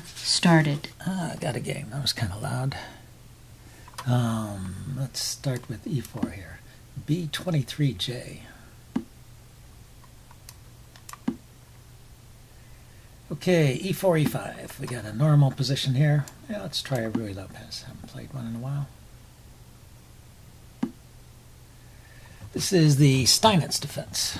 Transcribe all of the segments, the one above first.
started. I got a game. That was kind of loud. Let's start with e4 here. B23J. Okay, e4, e5. We got a normal position here. Yeah, let's try a Ruy Lopez. Haven't played one in a while. This is the Steinitz defense.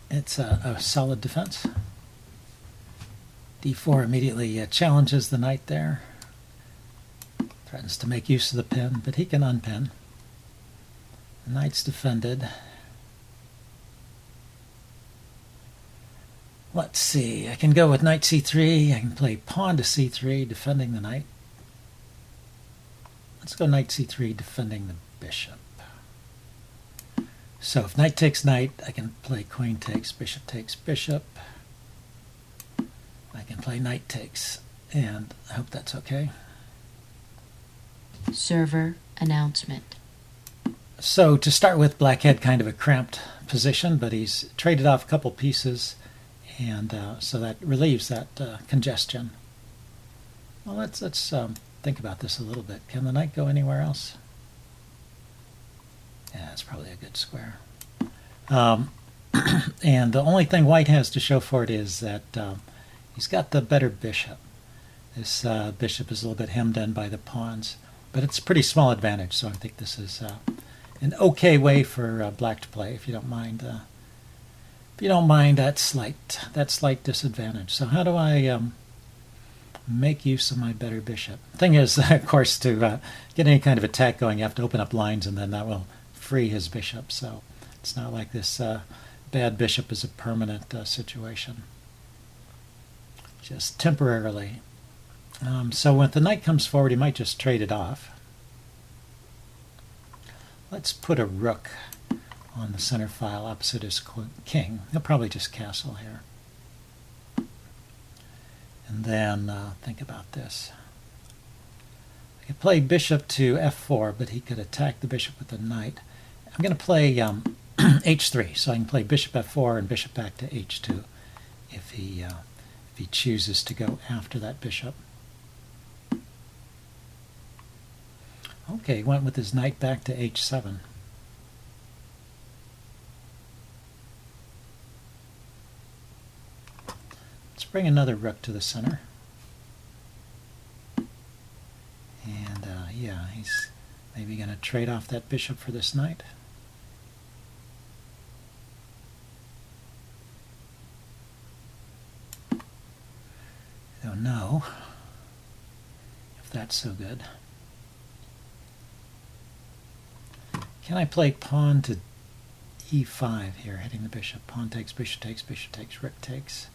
It's a solid defense. d4 immediately challenges the knight there. Threatens to make use of the pin, but he can unpin. The knight's defended. Let's see, I can go with knight c3. I can play pawn to c3, defending the knight. Let's go knight c3, defending the bishop. So if knight takes knight, I can play queen takes bishop. I can play knight takes, and I hope that's okay. Server announcement. So to start with, black had kind of a cramped position, but he's traded off a couple pieces, and so that relieves that congestion. Well, let's think about this a little bit. Can the knight go anywhere else? Yeah, it's probably a good square. And the only thing white has to show for it is that he's got the better bishop. This bishop is a little bit hemmed in by the pawns, but it's a pretty small advantage, so I think this is an okay way for black to play, if you don't mind. If you don't mind that slight disadvantage. So how do I make use of my better bishop? Thing is, of course, to get any kind of attack going, you have to open up lines, and then that will free his bishop. So it's not like this bad bishop is a permanent situation. Just temporarily. So when the knight comes forward, he might just trade it off. Let's put a rook on the center file opposite his king. He'll probably just castle here. And then think about this. I could play bishop to f4, but he could attack the bishop with the knight. I'm going to play h3, so I can play bishop f4 and bishop back to h2 if he chooses to go after that bishop. Okay, he went with his knight back to h7. Let's bring another rook to the center. And yeah, he's maybe going to trade off that bishop for this knight. I don't know if that's so good. Can I play pawn to e5 here, hitting the bishop? Pawn takes, bishop takes, rook takes.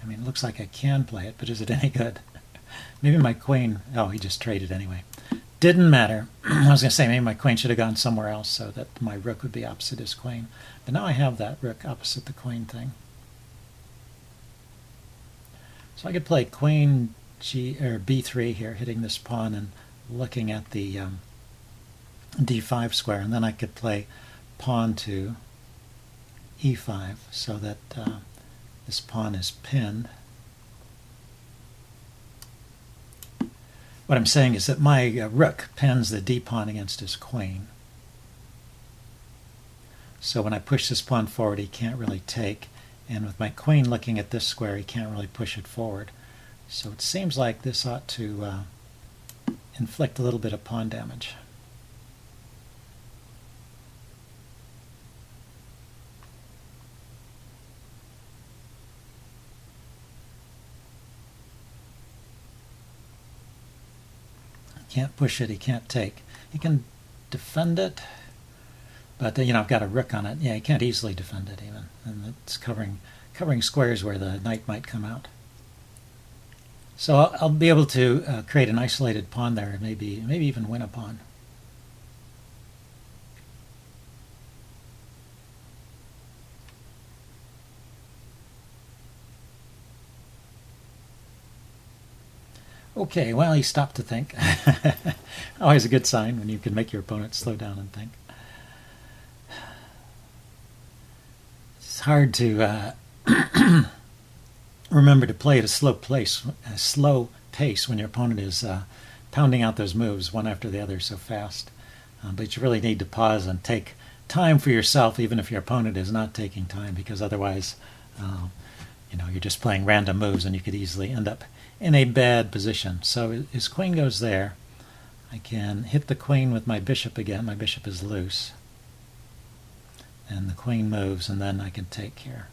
I mean, it looks like I can play it, but is it any good? Maybe my queen... Oh, he just traded anyway. Didn't matter. I was going to say maybe my queen should have gone somewhere else so that my rook would be opposite his queen. But now I have that rook opposite the queen thing. So I could play queen b3 here, hitting this pawn and looking at the d5 square, and then I could play pawn to e5 so that this pawn is pinned. What I'm saying is that my rook pins the d pawn against his queen. So when I push this pawn forward, he can't really take, and with my queen looking at this square, he can't really push it forward. So it seems like this ought to inflict a little bit of pawn damage. Can't push it, he can't take. He can defend it, but you know, I've got a rook on it. Yeah, he can't easily defend it even, and it's covering squares where the knight might come out. So I'll be able to create an isolated pawn there, and maybe even win a pawn. Okay, well, he stopped to think. Always a good sign when you can make your opponent slow down and think. It's hard to remember to play at a slow pace when your opponent is pounding out those moves one after the other so fast. But you really need to pause and take time for yourself, even if your opponent is not taking time, because otherwise, you're just playing random moves and you could easily end up in a bad position. So his queen goes there. I can hit the queen with my bishop again. My bishop is loose. And the queen moves, and then I can take here.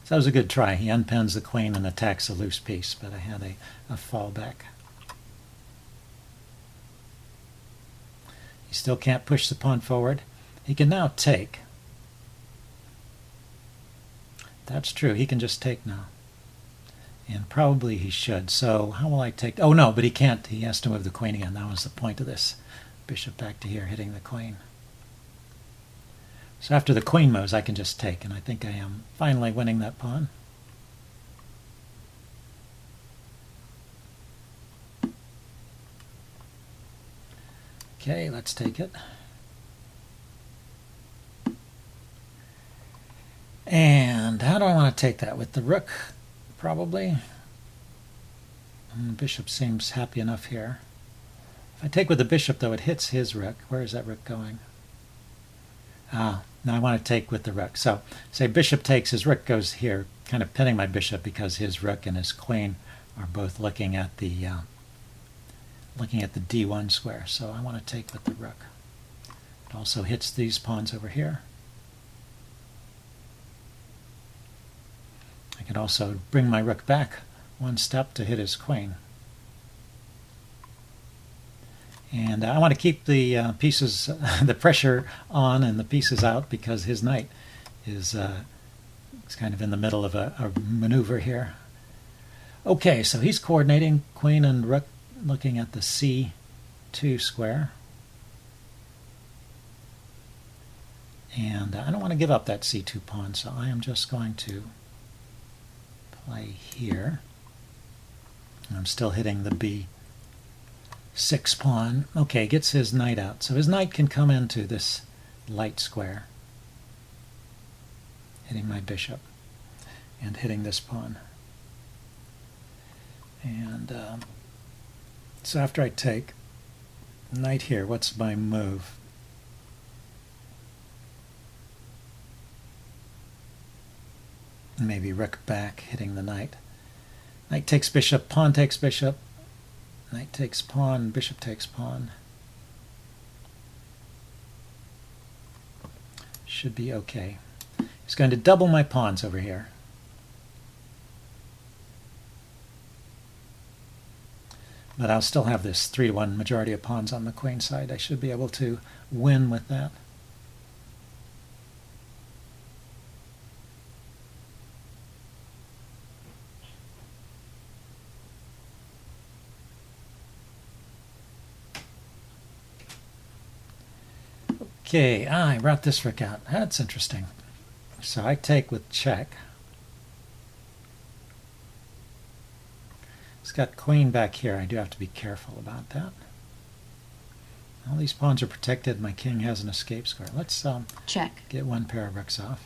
So that was a good try. He unpins the queen and attacks a loose piece, but I had a fallback. He still can't push the pawn forward. He can now take. That's true. He can just take now. And probably he should. So how will I take? Oh, no, but he can't. He has to move the queen again. That was the point of this. Bishop back to here, hitting the queen. So after the queen moves, I can just take, and I think I am finally winning that pawn. Okay, let's take it. And how do I want to take that? With the rook, probably. And the bishop seems happy enough here. If I take with the bishop, though, it hits his rook. Where is that rook going? Now I want to take with the rook. So, say bishop takes, his rook goes here, kind of pinning my bishop because his rook and his queen are both looking at the d1 square. So I want to take with the rook. It also hits these pawns over here. I could also bring my rook back one step to hit his queen. And I want to keep the pieces, the pressure on and the pieces out, because his knight is kind of in the middle of a maneuver here. Okay, so he's coordinating queen and rook, looking at the c2 square. And I don't want to give up that c2 pawn, so I am just going to play here. I'm still hitting the b6 pawn. Okay, gets his knight out. So his knight can come into this light square, hitting my bishop and hitting this pawn. And so after I take knight here, what's my move? Maybe rook back, hitting the knight. Knight takes bishop, pawn takes bishop. Knight takes pawn, bishop takes pawn. Should be okay. He's going to double my pawns over here. But I'll still have this 3-to-1 majority of pawns on the queen side. I should be able to win with that. Okay, I brought this rook out. That's interesting. So I take with check. It's got queen back here. I do have to be careful about that. All these pawns are protected. My king has an escape square. Let's check. Get one pair of rooks off.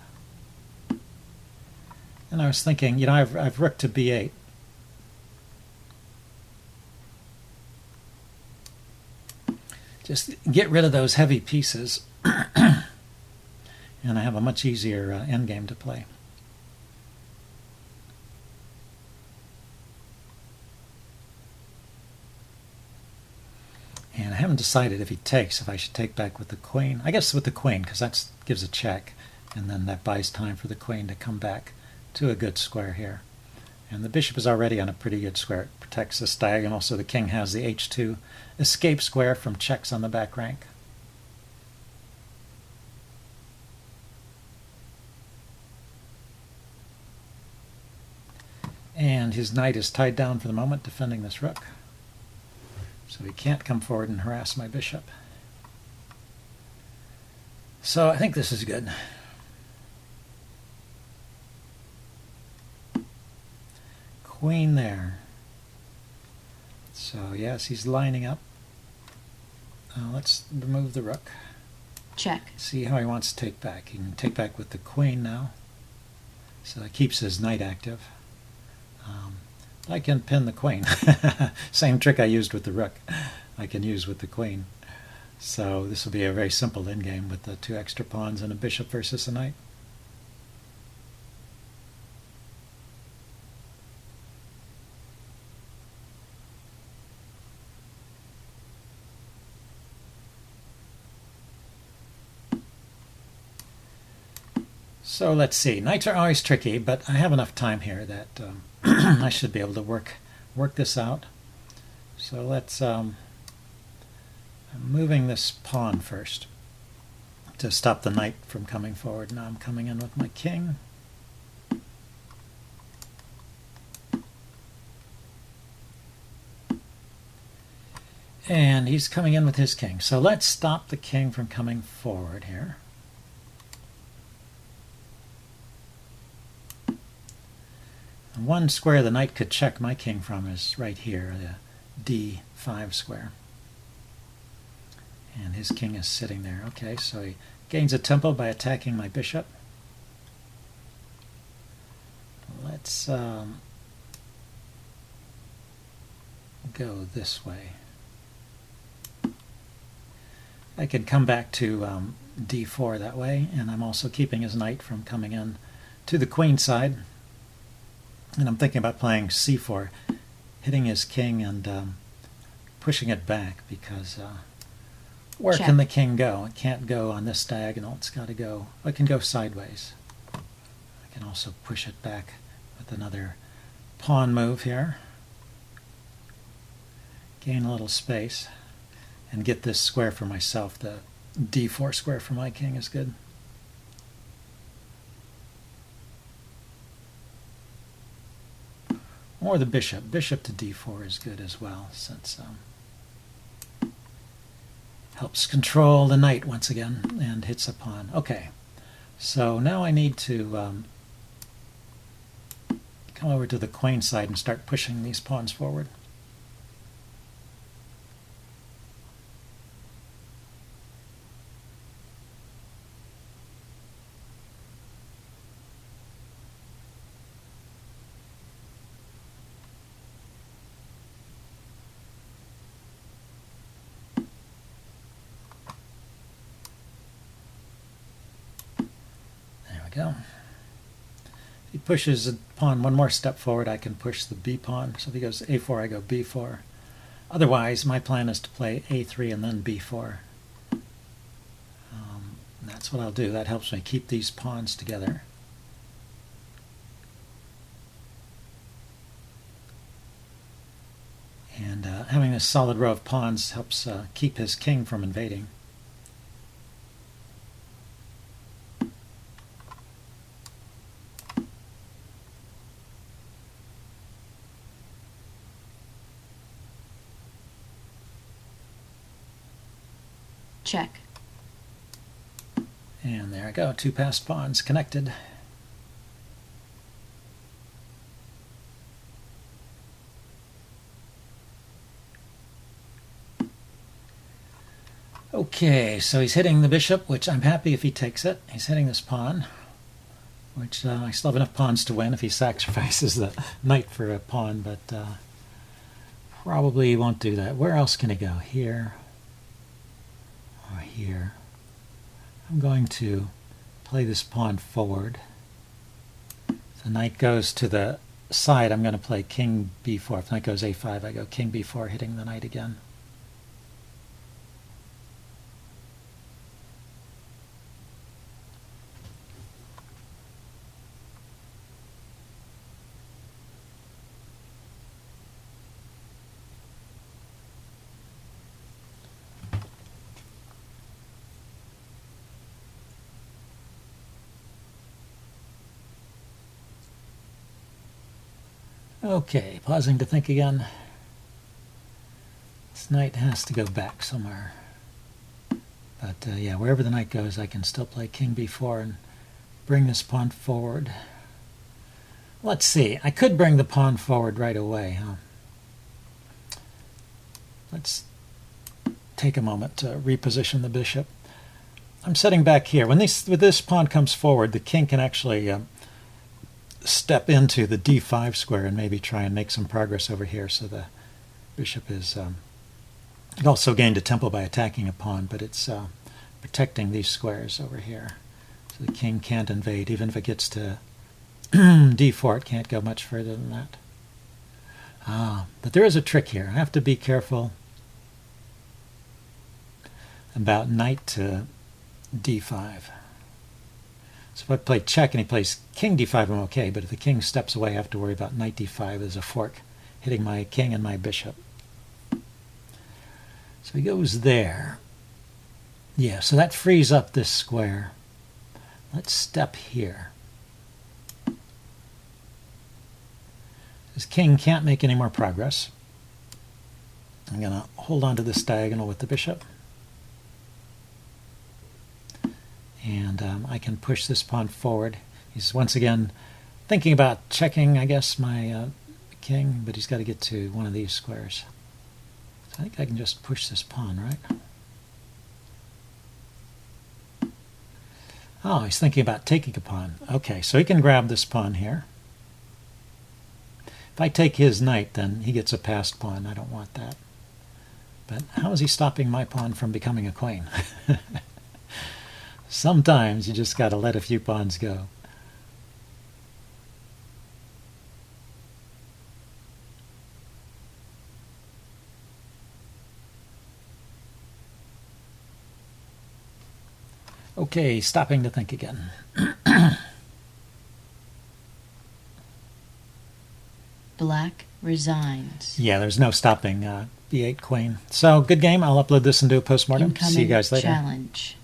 And I was thinking, I've rook to b8. Just get rid of those heavy pieces. And I have a much easier endgame to play. And I haven't decided if he takes, if I should take back with the queen. I guess with the queen, because that gives a check, and then that buys time for the queen to come back to a good square here. And the bishop is already on a pretty good square. It protects this diagonal, so the king has the h2 escape square from checks on the back rank. And his knight is tied down for the moment, defending this rook. So he can't come forward and harass my bishop. So I think this is good. Queen there. So yes, he's lining up. Let's remove the rook. Check. See how he wants to take back. He can take back with the queen now. So it keeps his knight active. I can pin the queen. Same trick I used with the rook, I can use with the queen. So this will be a very simple endgame with the 2 extra pawns and a bishop versus a knight. So let's see. Knights are always tricky, but I have enough time here that I should be able to work this out. So let's. I'm moving this pawn first to stop the knight from coming forward. Now I'm coming in with my king. And he's coming in with his king. So let's stop the king from coming forward here. And one square the knight could check my king from is right here, the D5 square. And his king is sitting there. Okay, so he gains a tempo by attacking my bishop. Let's go this way. I can come back to D4 that way, and I'm also keeping his knight from coming in to the queen side. And I'm thinking about playing C4, hitting his king and pushing it back, because where Check. can the king go? It can't go on this diagonal. It's got to go. It can go sideways. I can also push it back with another pawn move here. Gain a little space and get this square for myself. The D4 square for my king is good. Or the bishop. Bishop to D4 is good as well, since helps control the knight once again and hits a pawn. Okay, so now I need to come over to the queen side and start pushing these pawns forward. Go. If he pushes a pawn one more step forward, I can push the B pawn. So if he goes A4, I go B4. Otherwise, my plan is to play A3 and then B4. That's what I'll do. That helps me keep these pawns together. And having this solid row of pawns helps keep his king from invading. Check. And there I go, 2 passed pawns connected. Okay, so he's hitting the bishop, which I'm happy if he takes it. He's hitting this pawn, which I still have enough pawns to win if he sacrifices the knight for a pawn, but probably won't do that. Where else can he go? Here. Or here. I'm going to play this pawn forward. If the knight goes to the side, I'm going to play king b4. If the knight goes a5, I go king b4, hitting the knight again. Okay, pausing to think again. This knight has to go back somewhere. But yeah, wherever the knight goes, I can still play king b4 and bring this pawn forward. Let's see, I could bring the pawn forward right away, huh? Let's take a moment to reposition the bishop. I'm setting back here. When this pawn comes forward, the king can actually step into the d5 square and maybe try and make some progress over here. So the bishop is... it also gained a tempo by attacking a pawn, but it's protecting these squares over here. So the king can't invade. Even if it gets to d4, it can't go much further than that. But there is a trick here. I have to be careful about knight to d5. So if I play check and he plays king d5, I'm okay, but if the king steps away, I have to worry about knight d5 as a fork, hitting my king and my bishop. So he goes there. Yeah, so that frees up this square. Let's step here. His king can't make any more progress. I'm going to hold on to this diagonal with the bishop. And I can push this pawn forward. He's once again thinking about checking, I guess, my king, but he's got to get to one of these squares. So I think I can just push this pawn, right? Oh, he's thinking about taking a pawn. Okay, so he can grab this pawn here. If I take his knight, then he gets a passed pawn. I don't want that. But how is he stopping my pawn from becoming a queen? Sometimes you just got to let a few pawns go. Okay, stopping to think again. Black resigns. Yeah, there's no stopping b8 queen. So, good game. I'll upload this and do a postmortem. See you guys later. Challenge.